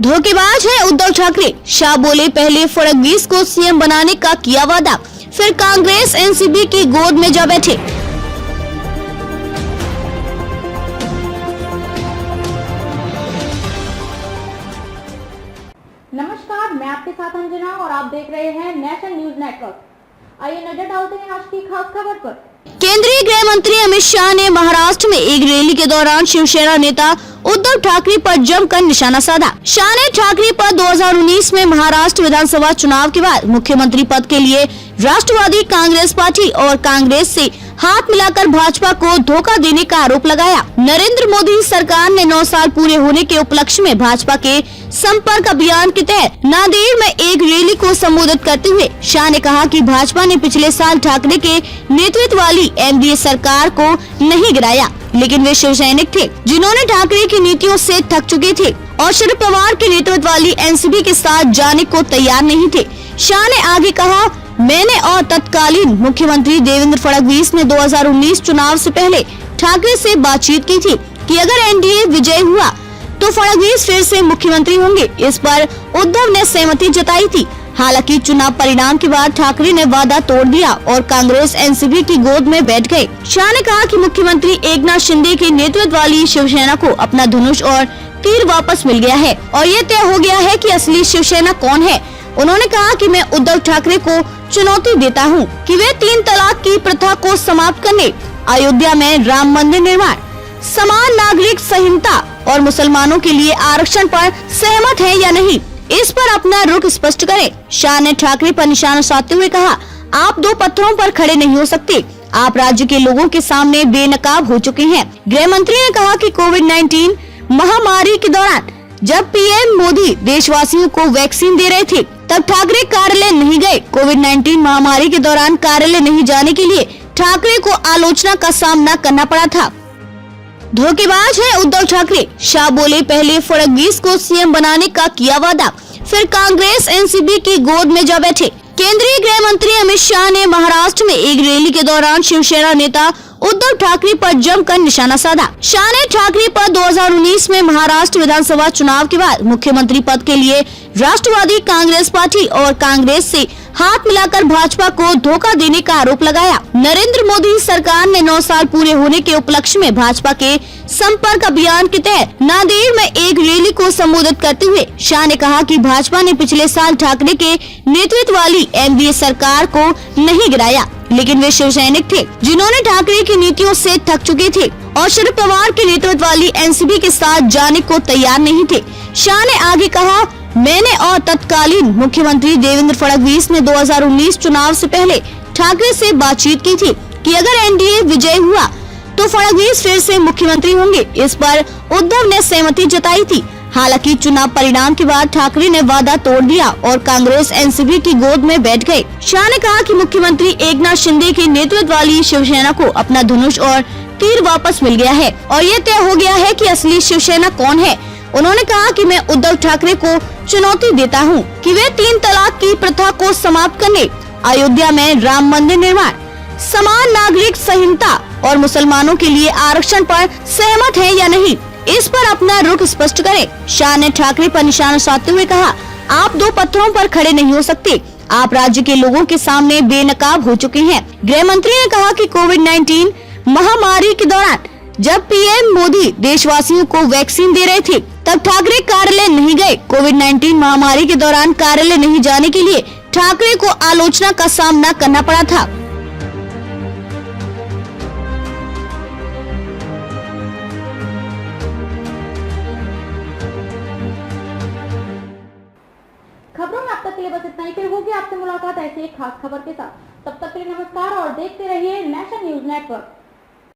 धोखेबाज है उद्धव ठाकरे, शाह बोले पहले फडणवीस को सीएम बनाने का किया वादा, फिर कांग्रेस एनसीपी की गोद में जा बैठे। नमस्कार, मैं आपके साथ अंजना और आप देख रहे हैं नेशनल न्यूज नेटवर्क। आइए नजर डालते हैं आज की खास खबर पर। केंद्रीय गृह मंत्री अमित शाह ने महाराष्ट्र में एक रैली के दौरान शिवसेना नेता उद्धव ठाकरे पर जमकर निशाना साधा। शाह ने ठाकरे पर 2019 में महाराष्ट्र विधानसभा चुनाव के बाद मुख्यमंत्री पद के लिए राष्ट्रवादी कांग्रेस पार्टी और कांग्रेस से हाथ मिलाकर भाजपा को धोखा देने का आरोप लगाया। नरेंद्र मोदी सरकार ने 9 साल पूरे होने के उपलक्ष्य में भाजपा के संपर्क अभियान के तहत नांदेड़ में एक रैली को संबोधित करते हुए शाह ने कहा कि भाजपा ने पिछले साल ठाकरे के नेतृत्व वाली एनडीए सरकार को नहीं गिराया, लेकिन वे शिव सैनिक थे जिन्होंने ठाकरे की नीतियों से थक चुके थे और शरद पवार के नेतृत्व वाली एनसीपी के साथ जाने को तैयार नहीं थे। शाह ने आगे कहा, मैंने और तत्कालीन मुख्यमंत्री देवेंद्र फडणवीस ने 2019 चुनाव से पहले ठाकरे से बातचीत की थी कि अगर एनडीए विजय हुआ तो फडणवीस फिर से मुख्यमंत्री होंगे। इस पर उद्धव ने सहमति जताई थी। हालांकि चुनाव परिणाम के बाद ठाकरे ने वादा तोड़ दिया और कांग्रेस एनसीपी की गोद में बैठ गए। शाह ने कहा कि मुख्यमंत्री एकनाथ शिंदे के नेतृत्व वाली शिवसेना को अपना धनुष और तीर वापस मिल गया है और ये तय हो गया है कि असली शिवसेना कौन है। उन्होंने कहा कि मैं उद्धव ठाकरे को चुनौती देता हूं कि वे 3 तलाक की प्रथा को समाप्त करने, अयोध्या में राम मंदिर निर्माण, समान नागरिक संहिता और मुसलमानों के लिए आरक्षण पर सहमत है या नहीं, इस पर अपना रुख स्पष्ट करें। शाह ने ठाकरे पर निशाना साधते हुए कहा, आप 2 पत्थरों पर खड़े नहीं हो सकते। आप राज्य के लोगों के सामने बेनकाब हो चुके हैं। गृह मंत्री ने कहा कि कोविड-19 महामारी के दौरान जब पीएम मोदी देशवासियों को वैक्सीन दे रहे थे तब ठाकरे कार्यालय नहीं गए। कोविड-19 महामारी के दौरान कार्यालय नहीं जाने के लिए ठाकरे को आलोचना का सामना करना पड़ा था। धोखेबाज है उद्धव ठाकरे, शाह बोले पहले फडणवीस को सीएम बनाने का किया वादा, फिर कांग्रेस एनसीपी की गोद में जा बैठे। केंद्रीय गृह मंत्री अमित शाह ने महाराष्ट्र में एक रैली के दौरान शिवसेना नेता उद्धव ठाकरे पर जमकर निशाना साधा। शाह ने ठाकरे पर 2019 में महाराष्ट्र विधानसभा चुनाव के बाद मुख्यमंत्री पद के लिए राष्ट्रवादी कांग्रेस पार्टी और कांग्रेस से हाथ मिलाकर भाजपा को धोखा देने का आरोप लगाया। नरेंद्र मोदी सरकार ने 9 साल पूरे होने के उपलक्ष्य में भाजपा के संपर्क अभियान के तहत नांदेड़ में एक रैली को संबोधित करते हुए शाह ने कहा कि भाजपा ने पिछले साल ठाकरे के नेतृत्व वाली एनडीए सरकार को नहीं गिराया, लेकिन वे शिव सैनिक थे जिन्होंने ठाकरे की नीतियों से थक चुके थे और शरद पवार के नेतृत्व वाली एनसीपी के साथ जाने को तैयार नहीं थे। शाह ने आगे कहा, मैंने और तत्कालीन मुख्यमंत्री देवेंद्र फडणवीस ने 2019 चुनाव से पहले ठाकरे से बातचीत की थी कि अगर एनडीए विजय हुआ तो फडणवीस फिर से मुख्यमंत्री होंगे। इस पर उद्धव ने सहमति जताई थी। हालांकि चुनाव परिणाम के बाद ठाकरे ने वादा तोड़ दिया और कांग्रेस एनसीपी की गोद में बैठ गए। शाह ने कहा कि मुख्यमंत्री एकनाथ शिंदे के नेतृत्व वाली शिवसेना को अपना धनुष और तीर वापस मिल गया है और ये तय हो गया है कि असली शिवसेना कौन है। उन्होंने कहा कि मैं उद्धव ठाकरे को चुनौती देता हूं कि वे 3 तलाक की प्रथा को समाप्त करने, अयोध्या में राम मंदिर निर्माण, समान नागरिक संहिता और मुसलमानों के लिए आरक्षण पर सहमत है या नहीं, इस पर अपना रुख स्पष्ट करें। शाह ने ठाकरे पर निशाना साधते हुए कहा, आप 2 पत्थरों पर खड़े नहीं हो सकते। आप राज्य के लोगों के सामने बेनकाब हो चुके हैं। गृह मंत्री ने कहा कि कोविड-19 महामारी के दौरान जब पीएम मोदी देशवासियों को वैक्सीन दे रहे थे तब ठाकरे कार्यालय नहीं गए। कोविड-19 महामारी के दौरान कार्यालय नहीं जाने के लिए ठाकरे को आलोचना का सामना करना पड़ा था। खबरों में अब तक के लिए बस इतना ही। फिर होगी आपसे मुलाकात ऐसी एक खास खबर के साथ। तब तक के लिए नमस्कार और देखते रहिए नेशनल न्यूज नेटवर्क।